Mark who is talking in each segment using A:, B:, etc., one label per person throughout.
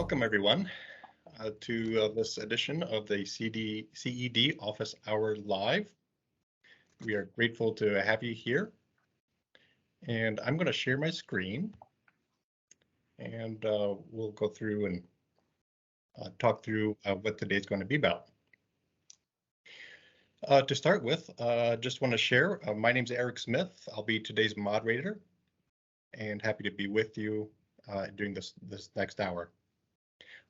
A: Welcome everyone to this edition of the CED Office Hour Live. We are grateful to have you here. And I'm going to share my screen and we'll go through and talk through what today's going to be about. To start with, just want to share, my name is Eric Smith. I'll be today's moderator and happy to be with you during this next hour.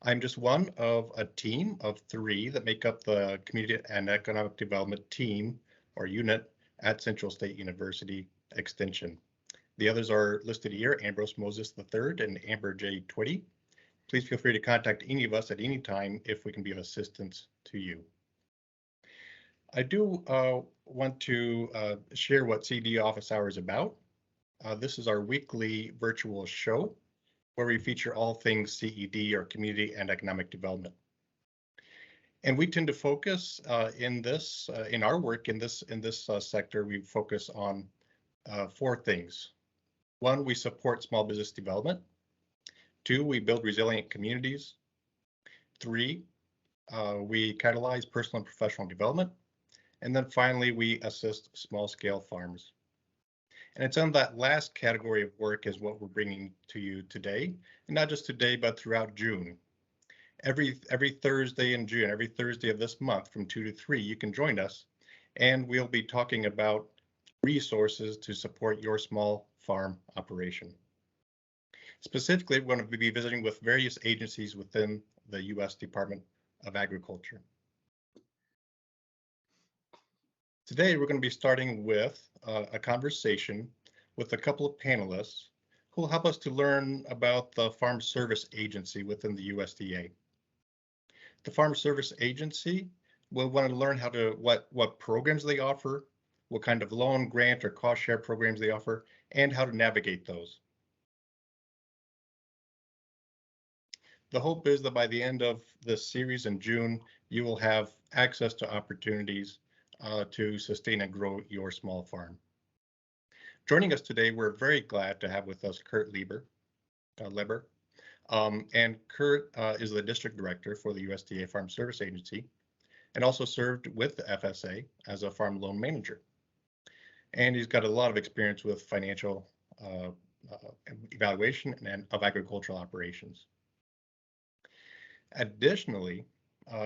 A: I'm just one of a team of 3 that make up the Community and Economic Development team or unit at Central State University Extension. The others are listed here: Ambrose Moses III and Amber J. Twitty. Please feel free to contact any of us at any time if we can be of assistance to you. I do want to share what CED Office Hour is about. This is our weekly virtual show where we feature all things CED or Community and Economic Development. And we tend to focus in our work in this sector, we focus on 4 things. 1, we support small business development. 2, we build resilient communities. 3, we catalyze personal and professional development. And then finally, we assist small-scale farms. And it's on that last category of work is what we're bringing to you today, and not just today, but throughout June. Every Thursday in June, every Thursday of this month from 2 to 3, you can join us, and we'll be talking about resources to support your small farm operation. Specifically, we're going to be visiting with various agencies within the U.S. Department of Agriculture. Today, we're going to be starting with a conversation with a couple of panelists who will help us to learn about the Farm Service Agency within the USDA. The Farm Service Agency will want to learn what programs they offer, what kind of loan, grant, or cost share programs they offer, and how to navigate those. The hope is that by the end of this series in June, you will have access to opportunities to sustain and grow your small farm. Joining us today, we're very glad to have with us Kurt Leber. And Kurt is the district director for the USDA Farm Service Agency and also served with the FSA as a farm loan manager. And he's got a lot of experience with financial evaluation and of agricultural operations. Additionally,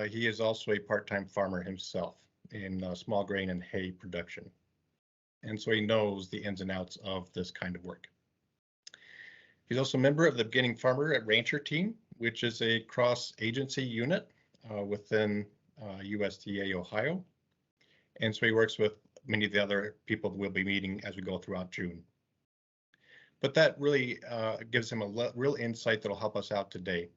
A: he is also a part-time farmer himself in small grain and hay production. And so he knows the ins and outs of this kind of work. He's also a member of the Beginning Farmer at Rancher team, which is a cross-agency unit within USDA Ohio. And so he works with many of the other people that we'll be meeting as we go throughout June. But that really gives him a real insight that'll help us out today.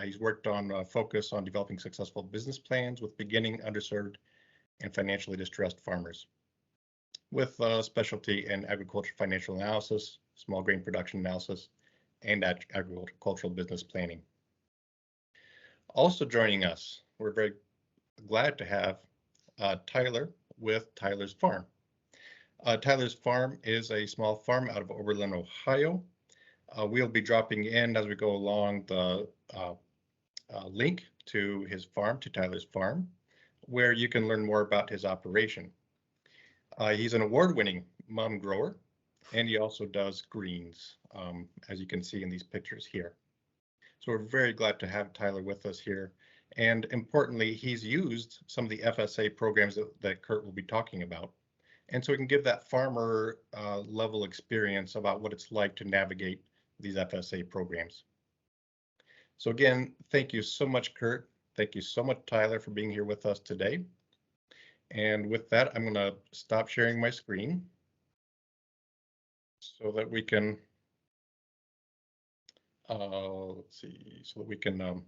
A: He's worked on focus on developing successful business plans with beginning, underserved, and financially distressed farmers, with specialty in agriculture financial analysis, small grain production analysis, and agricultural business planning. Also joining us, we're very glad to have Tyler with Tyler's Farm. Tyler's Farm is a small farm out of Oberlin, Ohio. We'll be dropping in as we go along the link to his farm, to Tyler's Farm, where you can learn more about his operation. He's an award-winning mom grower, and he also does greens, as you can see in these pictures here. So we're very glad to have Tyler with us here. And importantly, he's used some of the FSA programs that Kurt will be talking about. And so we can give that farmer level experience about what it's like to navigate these FSA programs. So again, thank you so much, Kurt. Thank you so much, Tyler, for being here with us today. And with that, I'm going to stop sharing my screen so that we can, let's see, so that we can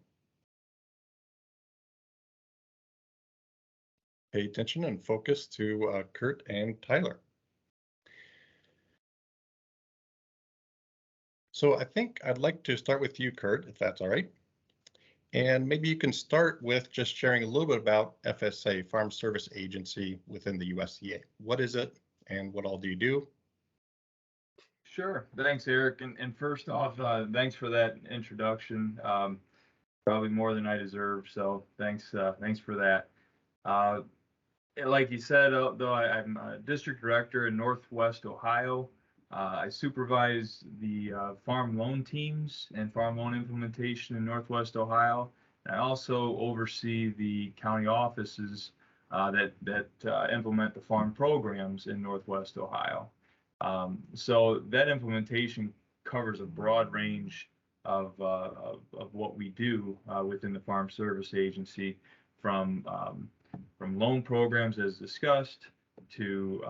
A: pay attention and focus to Kurt and Tyler. So I think I'd like to start with you, Kurt, if that's all right. And maybe you can start with just sharing a little bit about FSA, Farm Service Agency within the USDA. What is it and what all do you do?
B: Sure. Thanks, Eric. And first off, thanks for that introduction. Probably more than I deserve. So thanks for that. Uh, like you said, though, I'm a district director in Northwest Ohio. I supervise the farm loan teams and farm loan implementation in Northwest Ohio. I also oversee the county offices that implement the farm programs in Northwest Ohio. So that implementation covers a broad range of what we do within the Farm Service Agency, from loan programs as discussed to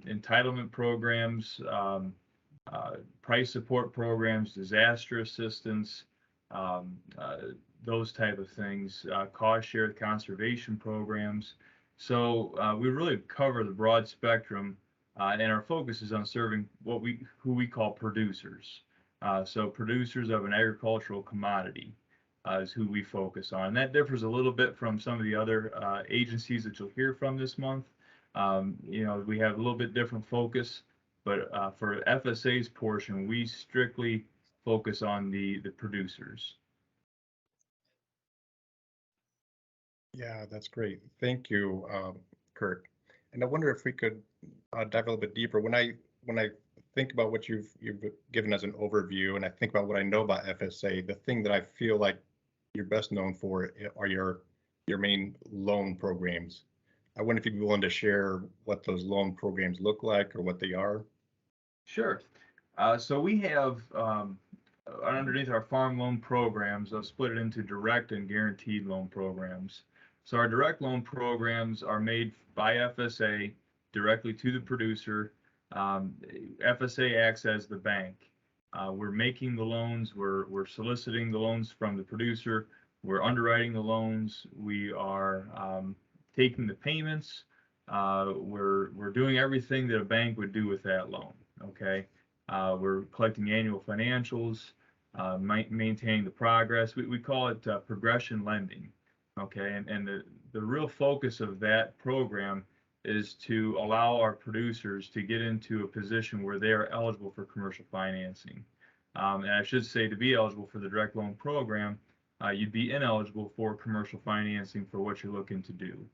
B: entitlement programs, price support programs, disaster assistance, um, uh, those type of things, cost share conservation programs. So we really cover the broad spectrum, and our focus is on serving who we call producers. So producers of an agricultural commodity is who we focus on. And that differs a little bit from some of the other agencies that you'll hear from this month. We have a little bit different focus, but for FSA's portion, we strictly focus on the producers.
A: Yeah, that's great. Thank you, Kurt. And I wonder if we could dive a little bit deeper. When I think about what you've given as an overview, and I think about what I know about FSA, the thing that I feel like you're best known for are your main loan programs. I wonder if you'd be willing to share what those loan programs look like or what they are.
B: Sure. So we have underneath our farm loan programs, I'll split it into direct and guaranteed loan programs. So our direct loan programs are made by FSA directly to the producer. FSA acts as the bank. We're making the loans, we're soliciting the loans from the producer, we're underwriting the loans, we are taking the payments, we're doing everything that a bank would do with that loan. Okay. We're collecting annual financials, maintaining the progress. We call it progression lending. Okay. And the real focus of that program is to allow our producers to get into a position where they are eligible for commercial financing. And I should say, to be eligible for the direct loan program, you'd be ineligible for commercial financing for what you're looking to do.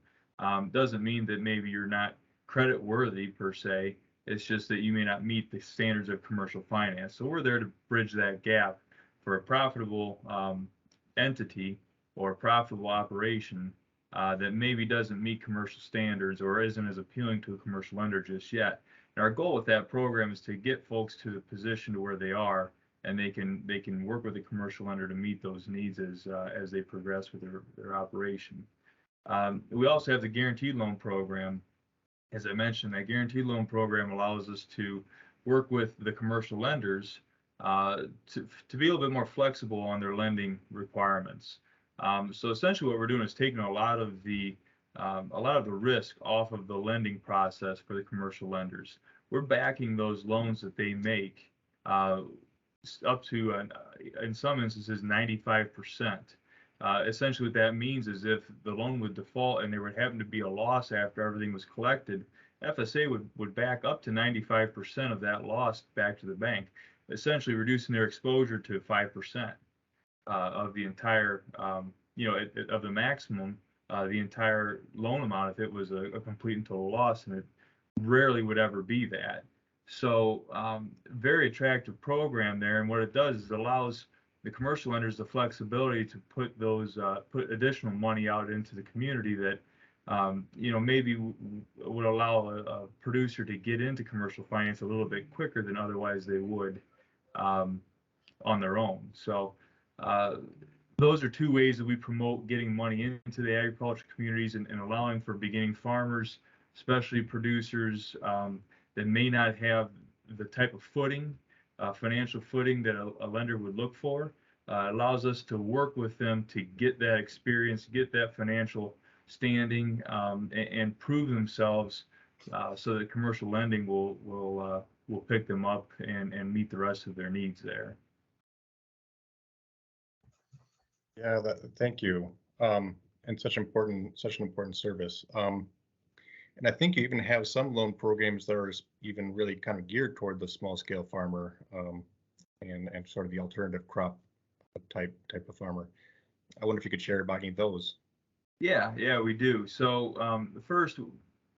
B: Doesn't mean that maybe you're not credit worthy per se. It's just that you may not meet the standards of commercial finance. So we're there to bridge that gap for a profitable entity or a profitable operation that maybe doesn't meet commercial standards or isn't as appealing to a commercial lender just yet. And our goal with that program is to get folks to the position to where they are, and they can work with a commercial lender to meet those needs as they progress with their operation. We also have the guaranteed loan program. As I mentioned, that guaranteed loan program allows us to work with the commercial lenders to be a little bit more flexible on their lending requirements. So essentially, what we're doing is taking a lot of the risk off of the lending process for the commercial lenders. We're backing those loans that they make up to, in some instances, 95%. Essentially, what that means is if the loan would default and there would happen to be a loss after everything was collected, FSA would back up to 95% of that loss back to the bank, essentially reducing their exposure to 5% of the entire, of the maximum, the entire loan amount if it was a complete and total loss, and it rarely would ever be that. So very attractive program there, and what it does is it allows the commercial lenders the flexibility to put additional money out into the community that maybe would allow a producer to get into commercial finance a little bit quicker than otherwise they would on their own. So those are two ways that we promote getting money into the agriculture communities and allowing for beginning farmers, especially producers that may not have the type of footing, financial footing that a lender would look for. Allows us to work with them to get that experience, get that financial standing, and prove themselves so that commercial lending will pick them up and meet the rest of their needs there.
A: Yeah, thank you. And such an important service. And I think you even have some loan programs that are even really kind of geared toward the small scale farmer and sort of the alternative crop type of farmer. I wonder if you could share about any of those.
B: Yeah, we do. So first,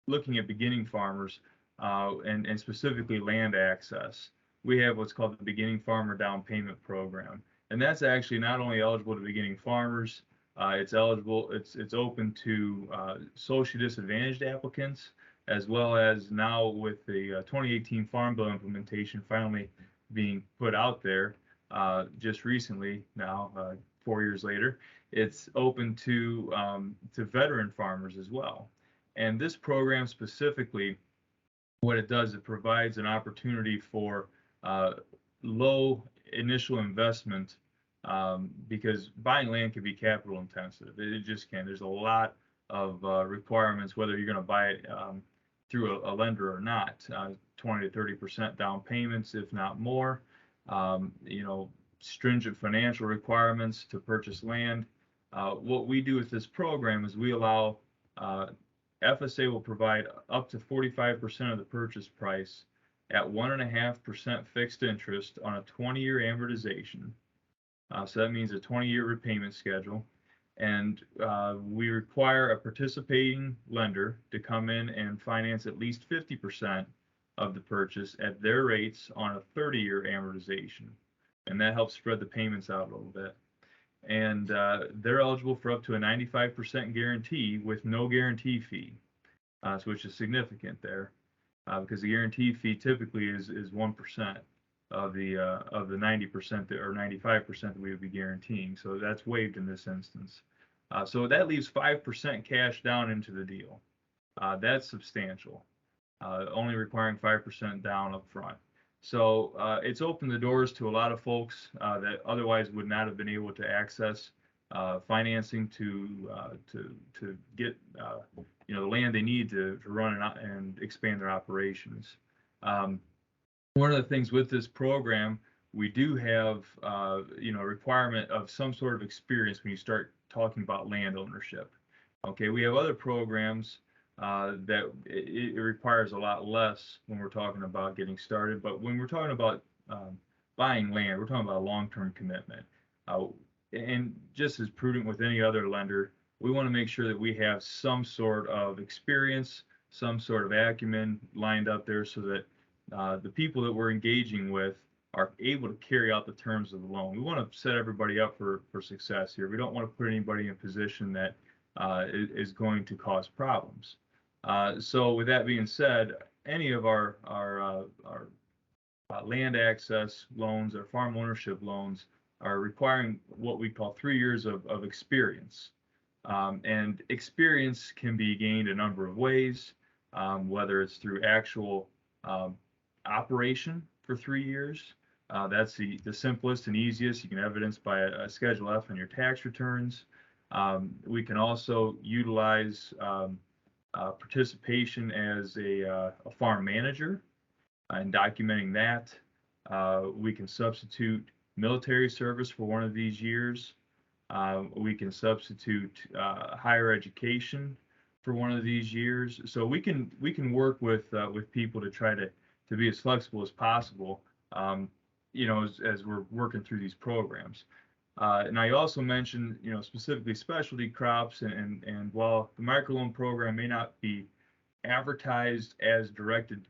B: looking at beginning farmers and specifically land access, we have what's called the Beginning Farmer Down Payment Program, and that's actually not only eligible to beginning farmers, it's open to socially disadvantaged applicants, as well as now with the 2018 Farm Bill implementation finally being put out there just recently now, 4 years later. It's open to veteran farmers as well. And this program specifically, what it does, it provides an opportunity for uh, low initial investment because buying land can be capital intensive. It just can. There's a lot of requirements, whether you're going to buy it through a lender or not. 20 to 30% down payments, if not more. You know, stringent financial requirements to purchase land. What we do with this program is we allow FSA will provide up to 45% of the purchase price at 1.5% fixed interest on a 20-year amortization. So that means a 20-year repayment schedule. And we require a participating lender to come in and finance at least 50% of the purchase at their rates on a 30-year amortization. And that helps spread the payments out a little bit. And they're eligible for up to a 95% guarantee with no guarantee fee, which is significant there, because the guarantee fee typically is 1% of the 90% or 95% that we would be guaranteeing. So that's waived in this instance. So that leaves 5% cash down into the deal. That's substantial, only requiring 5% down up front. So it's opened the doors to a lot of folks that otherwise would not have been able to access financing to get you know, the land they need to run and expand their operations. One of the things with this program, we do have you know, a requirement of some sort of experience when you start talking about land ownership. Okay, we have other programs that it requires a lot less when we're talking about getting started. But when we're talking about buying land, we're talking about a long-term commitment. And just as prudent with any other lender, we want to make sure that we have some sort of experience, some sort of acumen lined up there so that the people that we're engaging with are able to carry out the terms of the loan. We want to set everybody up for success here. We don't want to put anybody in a position that is going to cause problems. So with that being said, any of our land access loans or farm ownership loans are requiring what we call 3 years of experience. And experience can be gained a number of ways, whether it's through actual operation for 3 years. That's the simplest and easiest. You can evidence by a Schedule F on your tax returns. We can also utilize participation as a farm manager and documenting that. We can substitute military service for one of these years. We can substitute higher education for one of these years. So we can work with people to try to be as flexible as possible. You know, as we're working through these programs. And I also mentioned, you know, specifically specialty crops, and while the microloan program may not be advertised as directed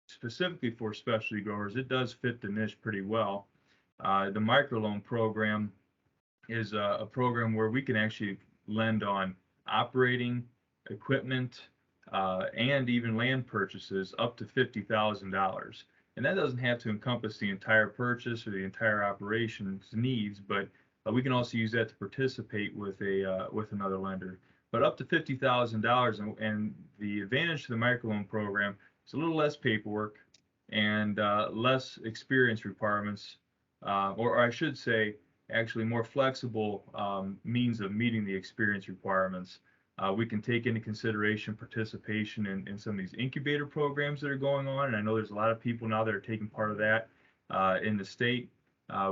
B: specifically for specialty growers, it does fit the niche pretty well. The microloan program is a program where we can actually lend on operating equipment and even land purchases up to $50,000. And that doesn't have to encompass the entire purchase or the entire operations needs, but we can also use that to participate with another lender. But up to $50,000, and the advantage to the microloan program is a little less paperwork and less experience requirements, or I should say, actually more flexible means of meeting the experience requirements. We can take into consideration participation in some of these incubator programs that are going on, and I know there's a lot of people now that are taking part of that in the state.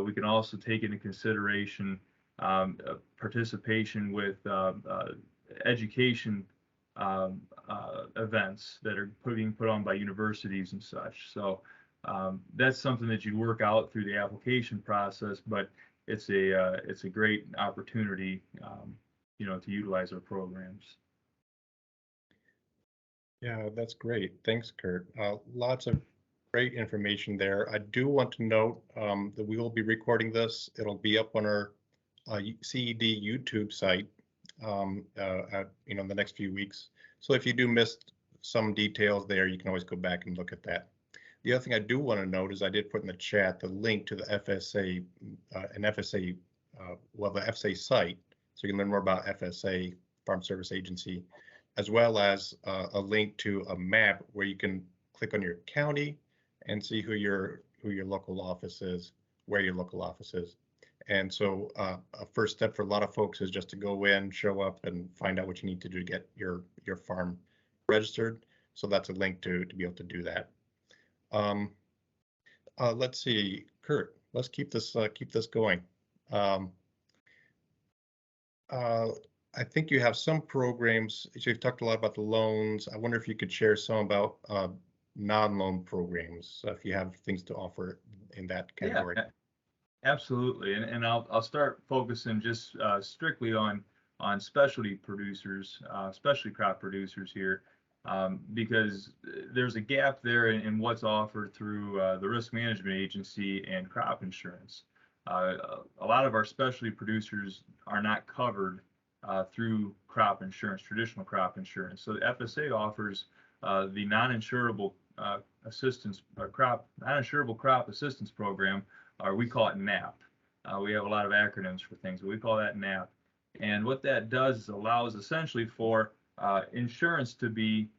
B: We can also take into consideration participation with education events that are being put on by universities and such. So that's something that you work out through the application process, but it's a great opportunity, to utilize our programs.
A: Yeah, that's great. Thanks, Kurt. Lots of great information there. I do want to note that we will be recording this. It'll be up on our CED YouTube site in the next few weeks. So if you do miss some details there, you can always go back and look at that. The other thing I do want to note is I did put in the chat the link to the FSA, the FSA site, so you can learn more about FSA, Farm Service Agency, as well as a link to a map where you can click on your county and see who your local office is, where your local office is. And so a first step for a lot of folks is just to go in, show up, and find out what you need to do to get your farm registered. So that's a link to be able to do that. Let's see, Kurt. Let's keep this going. I think you have some programs. So you've talked a lot about the loans. I wonder if you could share some about non-loan programs, if you have things to offer in that category.
B: Yeah, absolutely. And I'll start focusing just strictly on specialty producers, specialty crop producers here, because there's a gap there in what's offered through the Risk Management Agency and crop insurance. A lot of our specialty producers are not covered through crop insurance, traditional crop insurance. So the FSA offers the non-insurable crop assistance program, or we call it NAP. We have a lot of acronyms for things, but we call that NAP. And what that does is allows essentially for insurance to be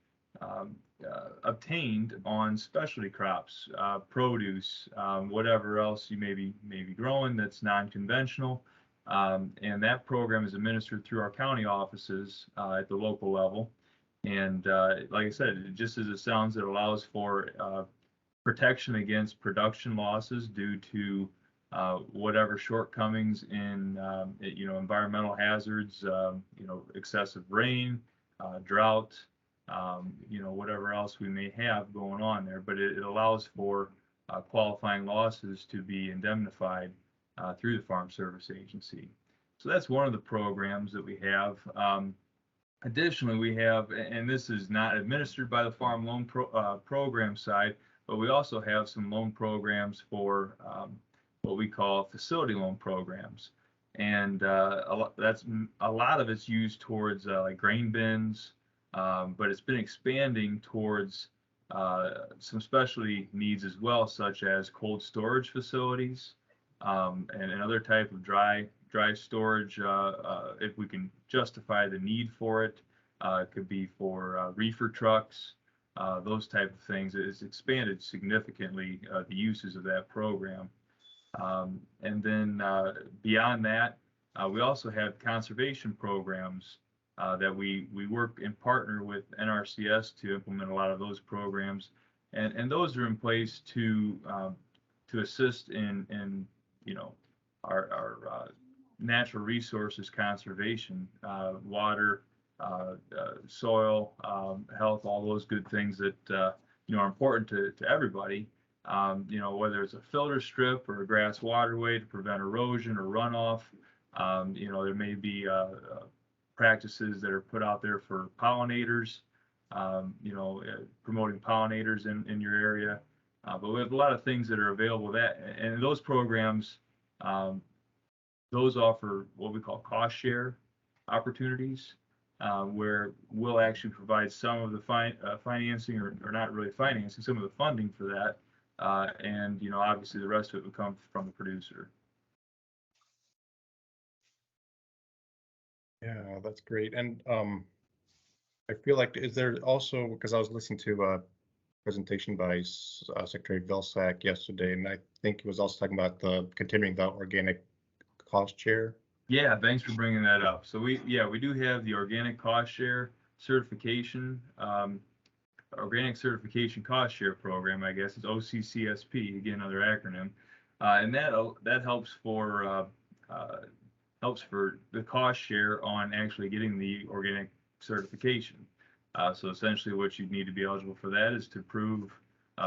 B: obtained on specialty crops, produce, whatever else you may be growing that's non-conventional. And that program is administered through our county offices at the local level. And like I said, just as it sounds, it allows for protection against production losses due to whatever shortcomings in environmental hazards, excessive rain, drought, whatever else we may have going on there. But it allows for qualifying losses to be indemnified through the Farm Service Agency. So that's one of the programs that we have. Additionally, we have, and this is not administered by the Farm Loan Program side, but we also have some loan programs for what we call facility loan programs. And a lot of it's used towards like grain bins, but it's been expanding towards some specialty needs as well, such as cold storage facilities and other type of dry storage, if we can justify the need for it. It could be for reefer trucks, those type of things. It's expanded significantly the uses of that program. And then beyond that, we also have conservation programs that we work and partner with NRCS to implement a lot of those programs, and those are in place to assist in our natural resources conservation, water, soil, health, all those good things that are important to everybody. Whether it's a filter strip or a grass waterway to prevent erosion or runoff. There may be practices that are put out there for pollinators, promoting pollinators in your area. But we have a lot of things that are available and those programs, those offer what we call cost share opportunities, where we'll actually provide some of the financing or not really financing, some of the funding for that. And obviously the rest of it would come from the producer.
A: Yeah, that's great. And I feel like, is there also, because I was listening to a presentation by Secretary Vilsack yesterday, and I think he was also talking about continuing the organic cost share.
B: Yeah, thanks for bringing that up. So we do have the organic cost share certification, organic certification cost share program, I guess. It's OCCSP, again, another acronym. And that helps for the cost share on actually getting the organic certification. So essentially what you need to be eligible for that is to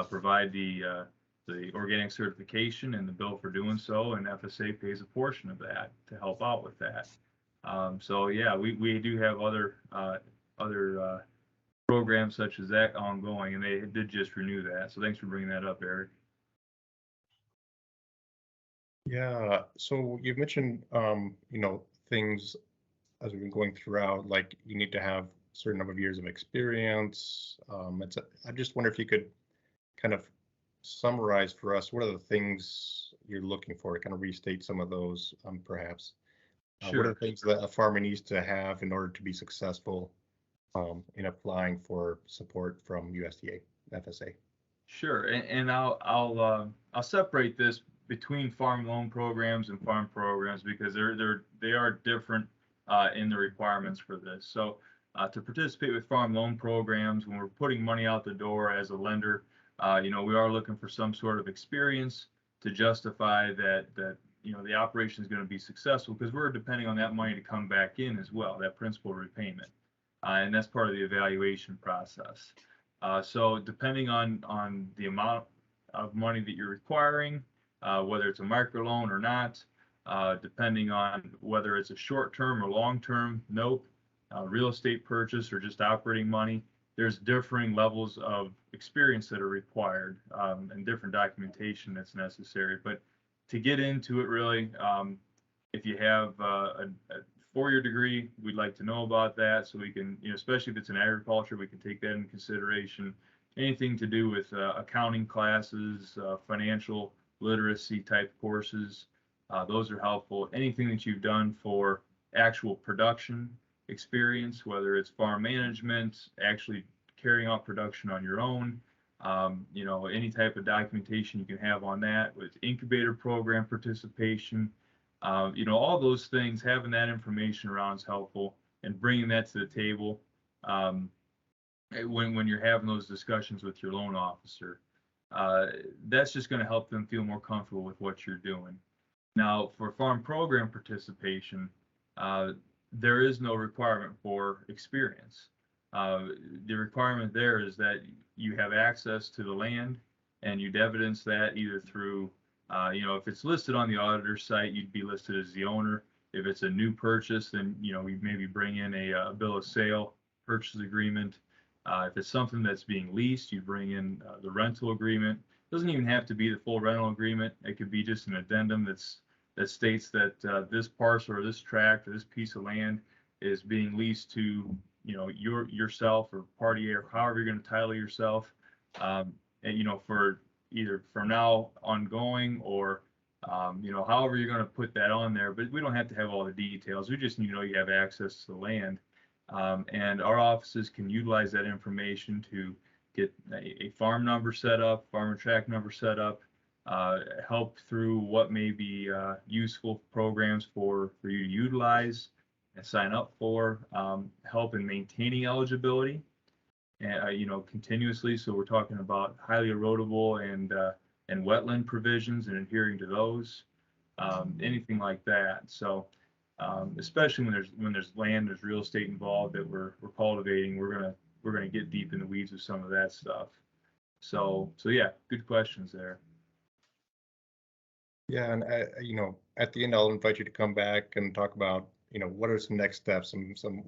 B: provide the the organic certification and the bill for doing so, and FSA pays a portion of that to help out with that. So yeah, we do have other programs such as that ongoing, and they did just renew that. So thanks for bringing that up, Eric.
A: Yeah, so you mentioned, things as we've been going throughout, like you need to have a certain number of years of experience. I just wonder if you could kind of summarize for us, what are the things you're looking for, to kind of restate some of those, perhaps. What are
B: Sure.
A: the things that a farmer needs to have in order to be successful in applying for support from USDA, FSA?
B: Sure, and I'll separate this between farm loan programs and farm programs because they are different in the requirements for this. So to participate with farm loan programs, when we're putting money out the door as a lender, we are looking for some sort of experience to justify that the operation is going to be successful, because we're depending on that money to come back in as well, that principal repayment, and that's part of the evaluation process. So depending on the amount of money that you're requiring, whether it's a microloan or not, depending on whether it's a short-term or long-term note, real estate purchase, or just operating money, there's differing levels of experience that are required, and different documentation that's necessary. But to get into it really, if you have a four-year degree, we'd like to know about that, so we can, especially if it's in agriculture, we can take that into consideration. Anything to do with accounting classes, financial literacy type courses, those are helpful. Anything that you've done for actual production experience, whether it's farm management, actually carrying out production on your own, any type of documentation you can have on that, with incubator program participation, all those things, having that information around is helpful, and bringing that to the table when you're having those discussions with your loan officer. That's just going to help them feel more comfortable with what you're doing. Now, for farm program participation, there is no requirement for experience. The requirement there is that you have access to the land, and you'd evidence that either through, if it's listed on the auditor's site, you'd be listed as the owner. If it's a new purchase, then, we maybe bring in a bill of sale, purchase agreement. If it's something that's being leased, you bring in the rental agreement. It doesn't even have to be the full rental agreement. It could be just an addendum that states that this parcel or this tract or this piece of land is being leased to, yourself or party A, or however you're going to title yourself, and for either from now ongoing, or however you're going to put that on there. But we don't have to have all the details. We just need to know you have access to the land, and our offices can utilize that information to get a farm number set up, farmer tract number set up, help through what may be useful programs for you to utilize and sign up for, help in maintaining eligibility, and continuously. So we're talking about highly erodible and wetland provisions and adhering to those, anything like that. So especially when there's land, there's real estate involved that we're cultivating, we're gonna get deep in the weeds of some of that stuff. So yeah, good questions there.
A: Yeah, and at the end, I'll invite you to come back and talk about, what are some next steps, some,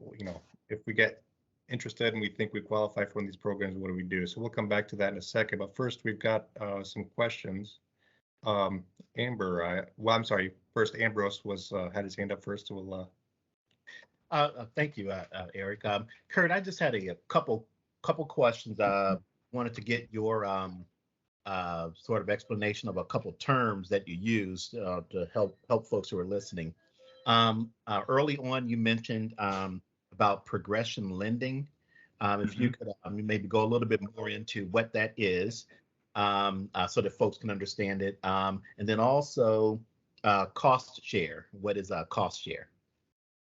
A: if we get interested and we think we qualify for one of these programs, what do we do? So we'll come back to that in a second. But first, we've got some questions. Amber, I'm sorry. First, Ambrose had his hand up first. So we'll.
C: Thank you, Eric. Kurt, I just had a couple questions. Wanted to get your sort of explanation of a couple terms that you used to help folks who are listening. Early on, you mentioned about progression lending. If you could maybe go a little bit more into what that is, so that folks can understand it. And then also cost share. What is cost share?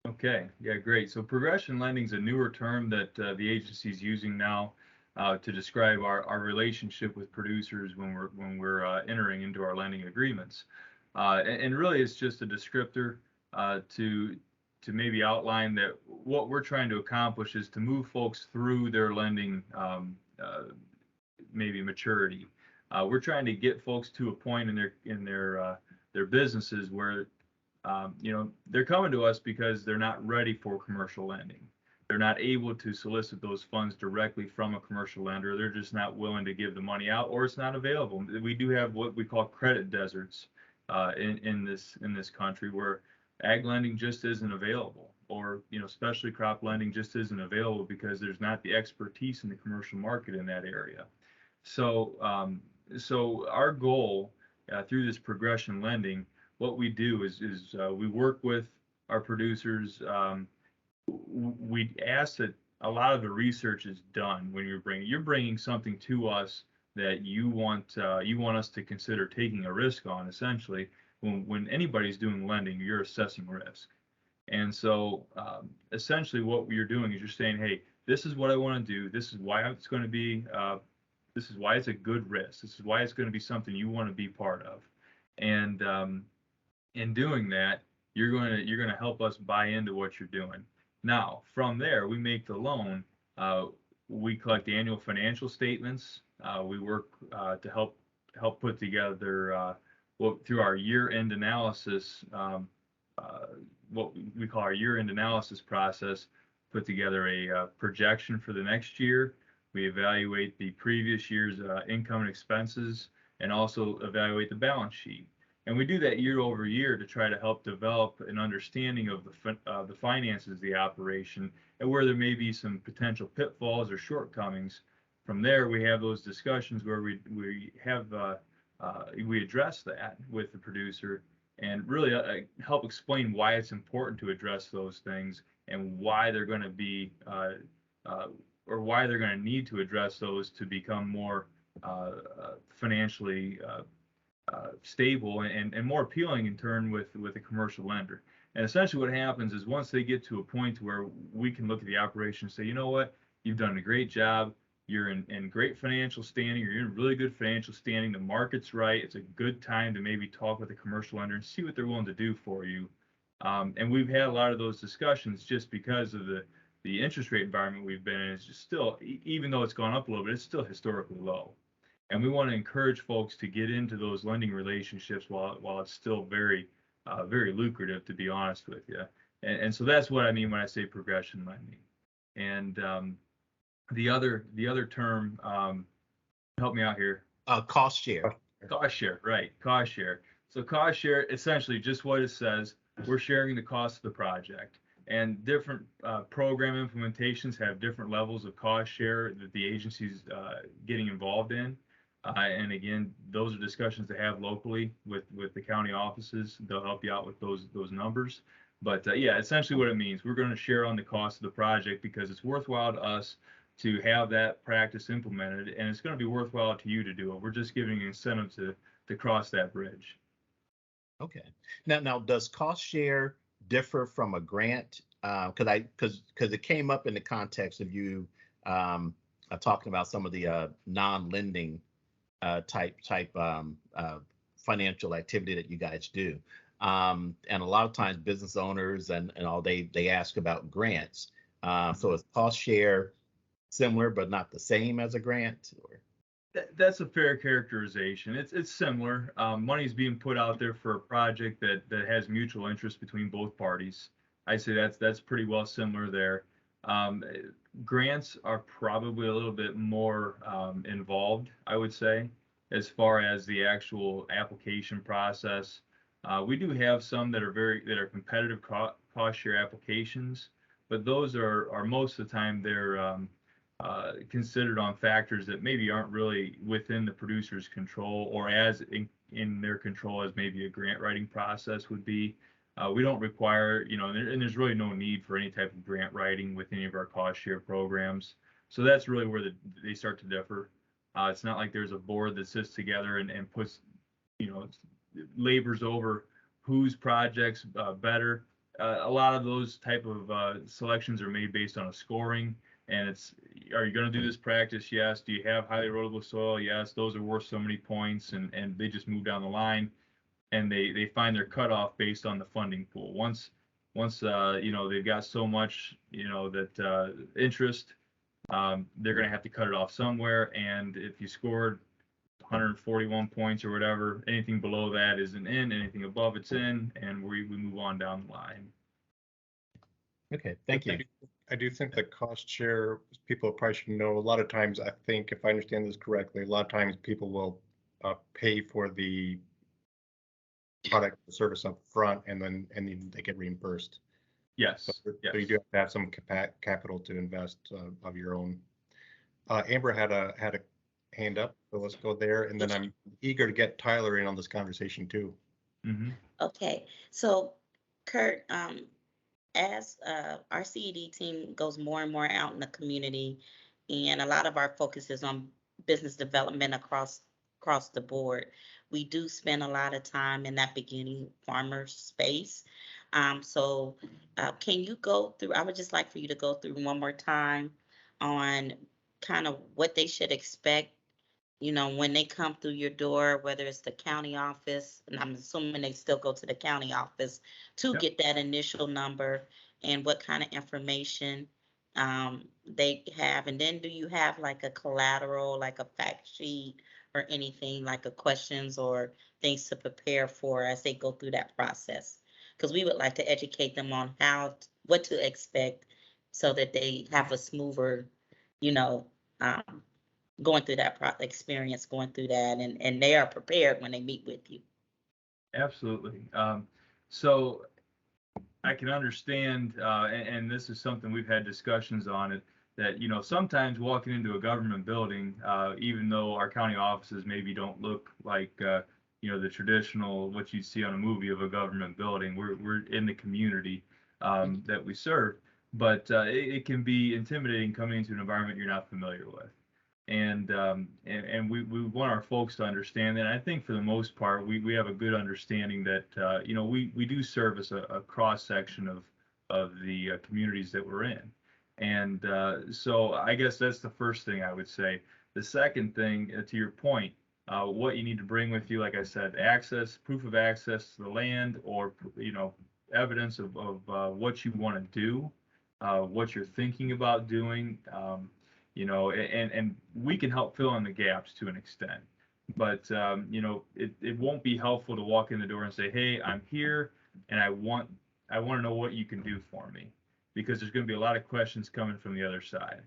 B: Okay, yeah, great. So progression lending is a newer term that the agency is using now to describe our relationship with producers when we're entering into our lending agreements. And really, it's just a descriptor to maybe outline that what we're trying to accomplish is to move folks through their lending maybe maturity. We're trying to get folks to a point in their businesses where they're coming to us because they're not ready for commercial lending. They're not able to solicit those funds directly from a commercial lender. They're just not willing to give the money out, or it's not available. We do have what we call credit deserts in this country, where ag lending just isn't available, or specialty crop lending just isn't available because there's not the expertise in the commercial market in that area. So our goal through this progression lending, what we do is we work with our producers. We ask that a lot of the research is done when you're bringing something to us that you want us to consider taking a risk on. Essentially, when anybody's doing lending, you're assessing risk. And so essentially what you're doing is you're saying, hey, this is what I want to do. This is why it's going to be this is why it's a good risk. This is why it's going to be something you want to be part of. And in doing that, you're going to help us buy into what you're doing. Now, from there, we make the loan. We collect annual financial statements. We work to help put together through our year-end analysis, what we call our year-end analysis process, put together a projection for the next year. We evaluate the previous year's income and expenses, and also evaluate the balance sheet. And we do that year over year to try to help develop an understanding of the finances of the operation, and where there may be some potential pitfalls or shortcomings. From there, we have those discussions where we address that with the producer, and really help explain why it's important to address those things, and why they're going to be or why they're going to need to address those to become more financially stable and more appealing in turn with a commercial lender. And essentially what happens is, once they get to a point where we can look at the operation and say, you know what, you've done a great job, you're in great financial standing, or you're in really good financial standing, the market's right, it's a good time to maybe talk with a commercial lender and see what they're willing to do for you. And we've had a lot of those discussions just because of the interest rate environment we've been in. Is just still, even though it's gone up a little bit, it's still historically low. And we want to encourage folks to get into those lending relationships while it's still very lucrative, to be honest with you. And so that's what I mean when I say progression lending. And the other term, help me out here.
C: Cost share.
B: Cost share, right? Cost share. So cost share, essentially, just what it says. We're sharing the cost of the project. And different program implementations have different levels of cost share that the agency's getting involved in. And again, those are discussions to have locally with the county offices. They'll help you out with those numbers. But yeah, essentially what it means, we're going to share on the cost of the project, because it's worthwhile to us to have that practice implemented, and it's going to be worthwhile to you to do it. We're just giving an incentive to cross that bridge.
C: Okay. Now does cost share differ from a grant? Because it came up in the context of you talking about some of the non-lending type financial activity that you guys do. And a lot of times business owners and all, they ask about grants. So is cost share similar but not the same as a grant? Or?
B: That's a fair characterization. It's similar. Money's being put out there for a project that has mutual interest between both parties. I say that's pretty well similar there. Grants are probably a little bit more involved, I would say, as far as the actual application process. We do have some that are competitive cost share applications, but those are most of the time they're considered on factors that maybe aren't really within the producer's control, or as in their control as maybe a grant writing process would be. We don't require, and there's really no need for any type of grant writing with any of our cost share programs. So that's really where they start to differ. It's not like there's a board that sits together and puts, labors over whose project's better. A lot of those type of selections are made based on a scoring, and are you going to do this practice? Yes. Do you have highly erodible soil? Yes. Those are worth so many points, and they just move down the line. And they find their cutoff based on the funding pool. Once they've got so much that interest, they're going to have to cut it off somewhere. And if you scored 141 points or whatever. Anything below that isn't in, anything above it's in, and we move on down the line.
C: Okay, thank you.
A: I do think the cost share, people probably should know, a lot of times, I think, if I understand this correctly, a lot of times people will pay for the product or service up front and then they get reimbursed.
B: Yes.
A: So
B: Yes.
A: you do have to have some capital to invest of your own. Amber had a hand up, so let's go there. And then I'm eager to get Tyler in on this conversation too.
B: Mm-hmm.
D: Okay, so Kurt, as our CED team goes more and more out in the community, and a lot of our focus is on business development across the board, we do spend a lot of time in that beginning farmer space. So can you go through, I would just like for you to go through one more time on kind of what they should expect, when they come through your door, whether it's the county office, and I'm assuming they still go to the county office to
B: Yep.
D: get that initial number, and what kind of information they have. And then do you have like a collateral, like a fact sheet or anything, like a questions or things to prepare for as they go through that process? Because we would like to educate them on what to expect so that they have a smoother, um, going through that experience, going through that, and they are prepared when they meet with you.
B: Absolutely. So I can understand, and this is something we've had discussions on it, that, sometimes walking into a government building, even though our county offices maybe don't look like, the traditional, what you see on a movie of a government building, we're in the community that we serve, but it can be intimidating coming into an environment you're not familiar with. And we want our folks to understand that. And I think for the most part, we have a good understanding that we do service a cross section of the communities that we're in. And so I guess that's the first thing I would say. The second thing, to your point, what you need to bring with you, like I said, proof of access to the land, or evidence of what you want to do, what you're thinking about doing. And we can help fill in the gaps to an extent, but it won't be helpful to walk in the door and say, hey, I'm here and I want to know what you can do for me, because there's going to be a lot of questions coming from the other side.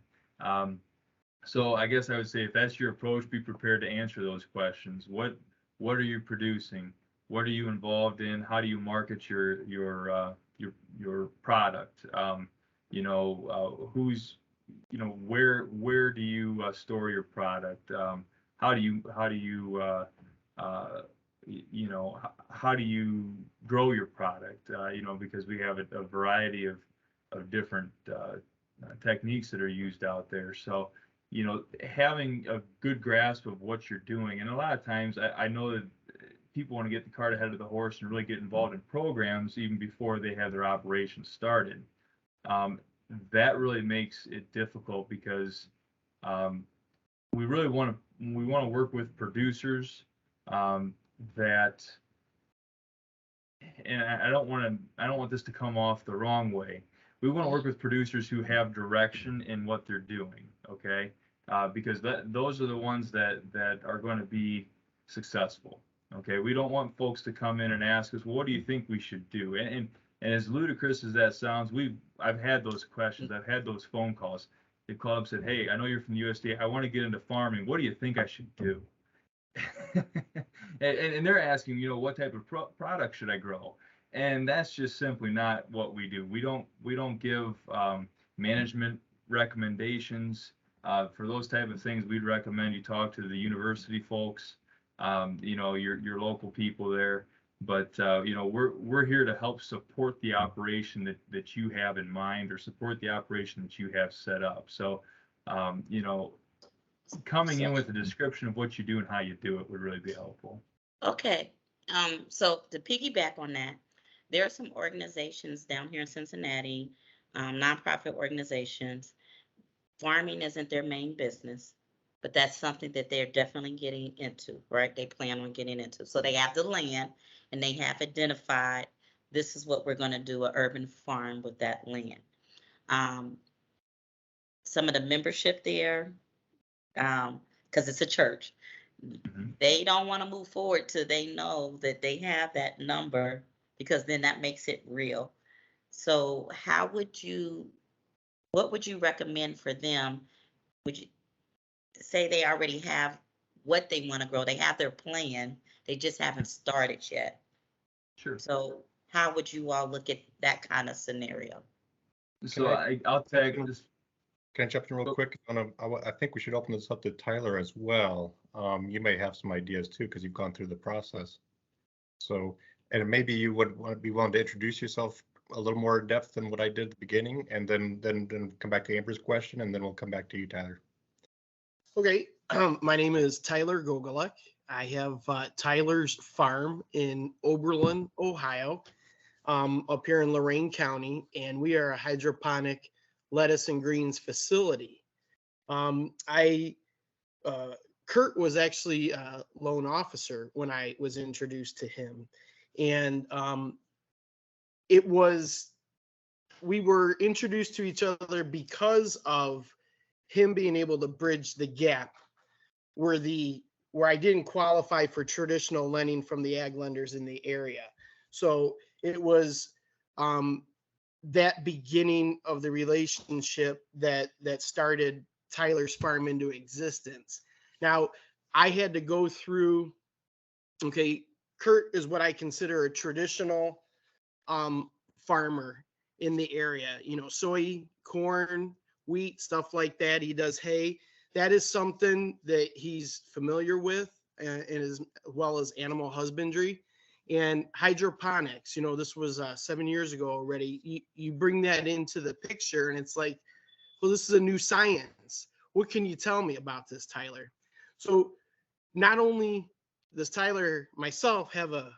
B: So I guess I would say, if that's your approach, be prepared to answer those questions. What are you producing? What are you involved in? How do you market your product? Who's where do you store your product? How do you how do you grow your product? Because we have a variety of different techniques that are used out there. So, having a good grasp of what you're doing, and a lot of times I know that people want to get the cart ahead of the horse and really get involved in programs even before they have their operations started. That really makes it difficult, because we really want to work with producers that, and I don't want this to come off the wrong way. We want to work with producers who have direction in what they're doing, okay? Because those are the ones that are going to be successful. Okay, we don't want folks to come in and ask us, well, what do you think we should do? And as ludicrous as that sounds, I've had those questions. I've had those phone calls. The club said, hey, I know you're from the USDA. I want to get into farming. What do you think I should do? and they're asking, what type of product should I grow? And that's just simply not what we do. We don't give management recommendations. For those type of things, we'd recommend you talk to the university folks, your local people there. But we're here to help support the operation that you have in mind, or support the operation that you have set up. So coming in with a description of what you do and how you do it would really be helpful.
D: Okay. So to piggyback on that, there are some organizations down here in Cincinnati, nonprofit organizations. Farming isn't their main business, but that's something that they're definitely getting into, right? They plan on getting into. So they have the land and they have identified, this is what we're going to do, an urban farm with that land. Some of the membership there, because it's a church, They don't want to move forward till they know that they have that number, because then that makes it real. So what would you recommend for them? Would you say they already have what they want to grow? They have their plan, they just haven't started yet.
B: Sure.
D: So how would you all look at that kind of scenario?
B: So
A: Can
B: I'll tag this.
A: Can I jump in real
B: Oh.
A: quick? I think we should open this up to Tyler as well. You may have some ideas too, because you've gone through the process. So, and maybe you would want to be willing to introduce yourself a little more in depth than what I did at the beginning, and then come back to Amber's question, and then we'll come back to you, Tyler.
E: Okay, my name is Tyler Gogolek. I have Tyler's Farm in Oberlin, Ohio, up here in Lorain County, and we are a hydroponic lettuce and greens facility. Kurt was actually a loan officer when I was introduced to him, and we were introduced to each other because of him being able to bridge the gap where I didn't qualify for traditional lending from the ag lenders in the area. So it was that beginning of the relationship that started Tyler's Farm into existence. Now, I had to go through, okay, Kurt is what I consider a traditional farmer in the area, soy, corn, wheat, stuff like that. He does hay. That is something that he's familiar with, and as well as animal husbandry and hydroponics. This was 7 years ago already. You bring that into the picture, and it's like, well, this is a new science. What can you tell me about this, Tyler? So not only does Tyler, myself, have a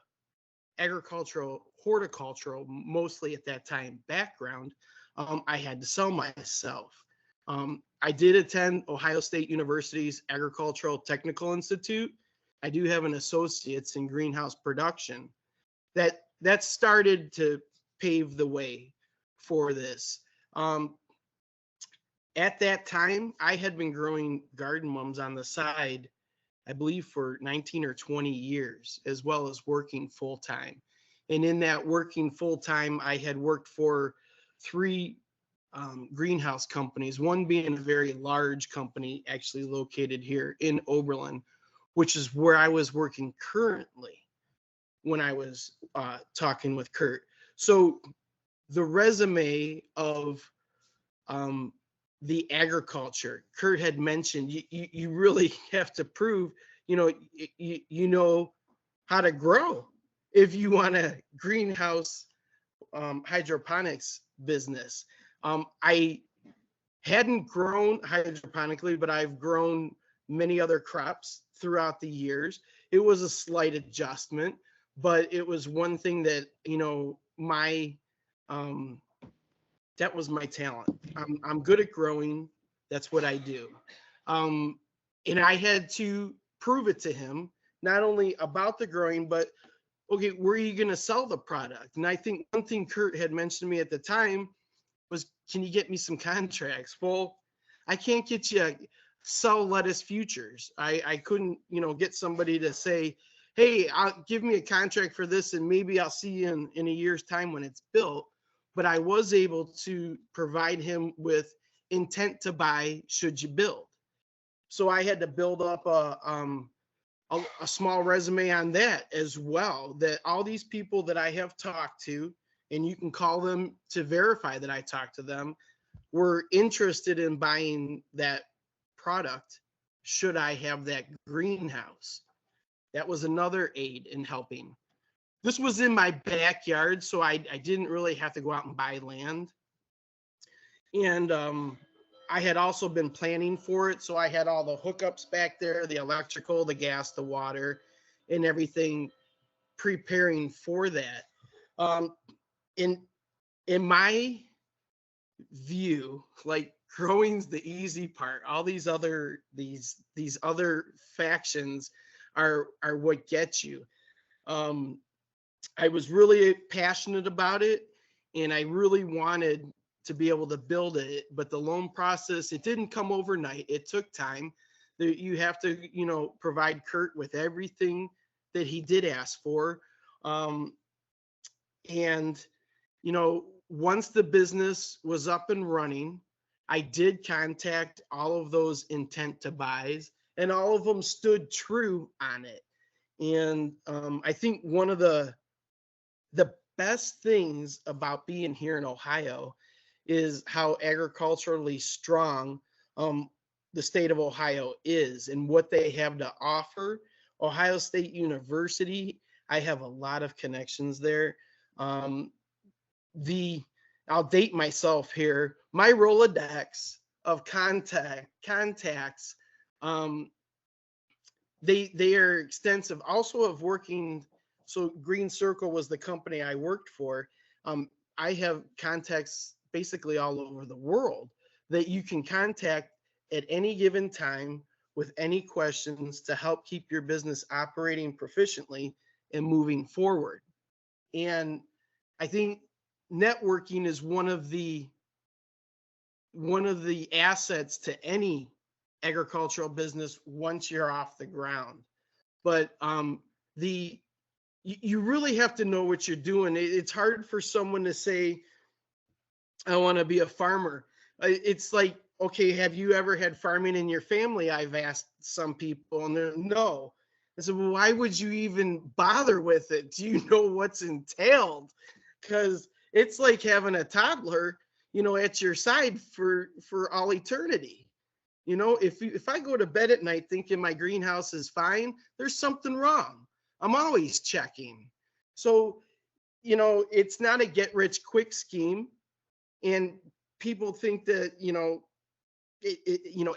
E: agricultural, horticultural, mostly at that time, background, I had to sell myself. I did attend Ohio State University's Agricultural Technical Institute. I do have an associate's in greenhouse production. That started to pave the way for this. At that time, I had been growing garden mums on the side, I believe, for 19 or 20 years, as well as working full time. And in that working full time, I had worked for 3 greenhouse companies, one being a very large company actually located here in Oberlin, which is where I was working currently when I was talking with Kurt. So the resume of the agriculture, Kurt had mentioned, you really have to prove, you know how to grow if you want a greenhouse hydroponics business. I hadn't grown hydroponically, but I've grown many other crops throughout the years. It was a slight adjustment, but it was one thing that, that was my talent. I'm good at growing. That's what I do. And I had to prove it to him, not only about the growing, but okay, where are you going to sell the product? And I think one thing Kurt had mentioned to me at the time was, can you get me some contracts? Well, I can't get you sell lettuce futures. I couldn't, get somebody to say, hey, give me a contract for this and maybe I'll see you in a year's time when it's built. But I was able to provide him with intent to buy should you build. So I had to build up a small resume on that as well, that all these people that I have talked to, and you can call them to verify that I talked to them, were interested in buying that product should I have that greenhouse. That was another aid in helping. This was in my backyard, so I didn't really have to go out and buy land. And I had also been planning for it, so I had all the hookups back there, the electrical, the gas, the water, and everything preparing for that. In my view, like, growing's the easy part. All these other factions are what gets you. I was really passionate about it, and I really wanted to be able to build it, but the loan process, it didn't come overnight. It took time. You have to, provide Kurt with everything that he did ask for. And, once the business was up and running, I did contact all of those intent to buys, and all of them stood true on it. And I think one of the best things about being here in Ohio is how agriculturally strong the state of Ohio is and what they have to offer. Ohio State University, I have a lot of connections there. I'll date myself here. My Rolodex of contacts, they are extensive. Also of working, so Green Circle was the company I worked for. I have contacts basically all over the world that you can contact at any given time with any questions to help keep your business operating proficiently and moving forward. And I think networking is one of the assets to any agricultural business once you're off the ground. But you really have to know what you're doing. It's hard for someone to say, I want to be a farmer. It's like, okay, have you ever had farming in your family? I've asked some people, and they're no. I said, well, why would you even bother with it? Do you know what's entailed? Because it's like having a toddler, at your side for all eternity. If I go to bed at night thinking my greenhouse is fine, there's something wrong. I'm always checking. So, it's not a get rich quick scheme. And people think that,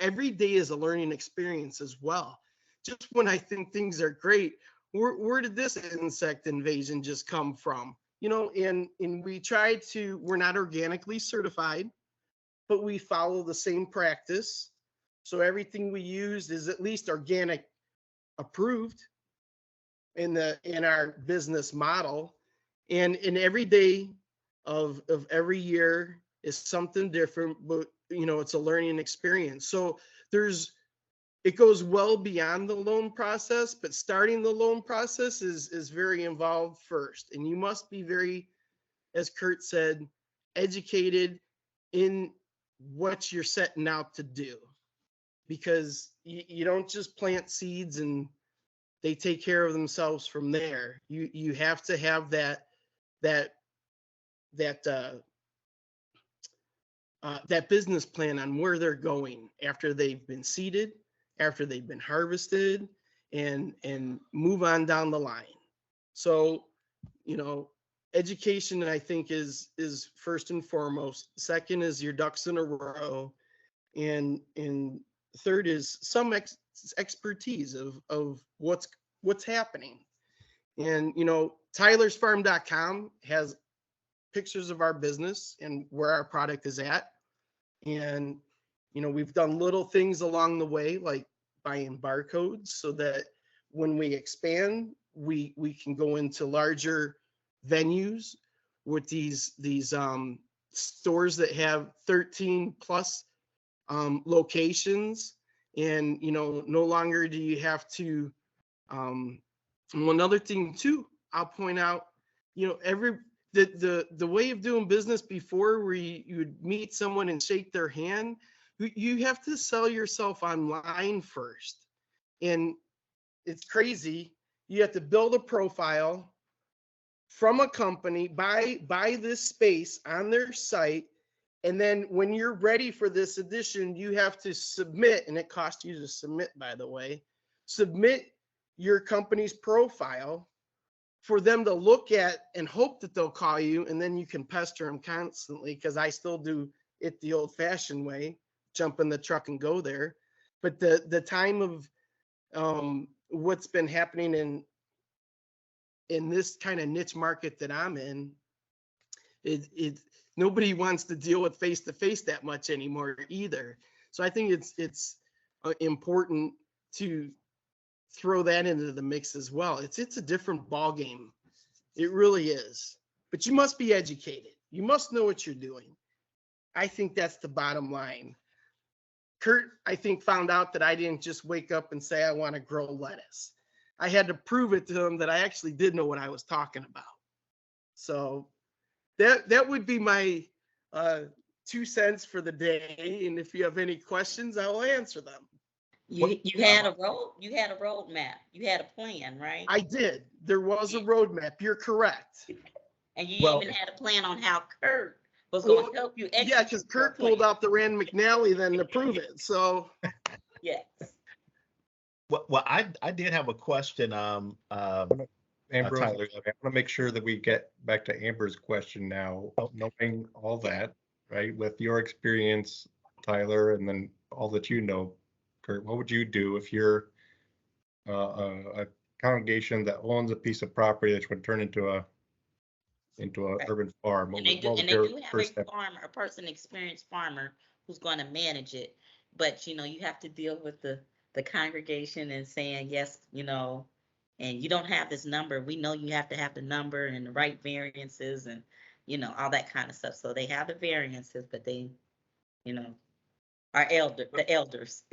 E: every day is a learning experience as well. Just when I think things are great, where did this insect invasion just come from? And we're not organically certified, but we follow the same practice. So everything we use is at least organic approved in our business model. And in every day of every year is something different, but it's a learning experience. So it goes well beyond the loan process, but starting the loan process is very involved first. And you must be very, as Kurt said, educated in what you're setting out to do, because you don't just plant seeds and they take care of themselves from there. You have to have that business plan on where they're going after they've been seeded, after they've been harvested, and move on down the line. So, education, I think, is first and foremost. Second is your ducks in a row, and third is some expertise of what's happening. And tylersfarm.com has pictures of our business and where our product is at. And we've done little things along the way, like buying barcodes, so that when we expand, we can go into larger venues with these stores that have 13 plus locations. And no longer do you have to another thing too, I'll point out, the way of doing business before, where you would meet someone and shake their hand, you have to sell yourself online first. And it's crazy. You have to build a profile from a company, buy this space on their site. And then when you're ready for this edition, you have to submit, and it costs you to submit, by the way, submit your company's profile for them to look at and hope that they'll call you. And then you can pester them constantly, because I still do it the old fashioned way, jump in the truck and go there. But the time of what's been happening in this kind of niche market that I'm in, nobody wants to deal with face to face that much anymore either. So I think it's important to throw that into the mix as well. It's a different ball game. It really is. But you must be educated. You must know what you're doing. I think that's the bottom line. Kurt, I think, found out that I didn't just wake up and say I want to grow lettuce. I had to prove it to him that I actually did know what I was talking about. So that would be my 2 cents for the day. And if you have any questions, I will answer them.
D: You had a roadmap. You had a plan, right?
E: I did. There was a roadmap. You're correct.
D: And you
C: Well-
D: even had a plan on how Kurt was going
E: Well,
D: to help you execute.
E: Yeah, because Kurt
D: your
E: pulled
D: plan.
E: out the Rand McNally then to prove it. So
D: Yes.
C: Well, I did have a question.
A: Amber, I
C: Tyler.
A: want to make sure that we get back to Amber's question now,
C: Oh.
A: knowing all that, right? With your experience, Tyler, and then all that you know, Kurt, what would you do if you're a congregation that owns a piece of property that would turn into a
D: Right.
A: urban farm?
D: And they do,
A: What
D: and
A: would
D: they
A: your
D: do have
A: first
D: a
A: step?
D: farmer, a person, experienced farmer who's going to manage it. But, you have to deal with the congregation and saying, yes, and you don't have this number. We know you have to have the number and the right variances and, all that kind of stuff. So they have the variances, but they, the elders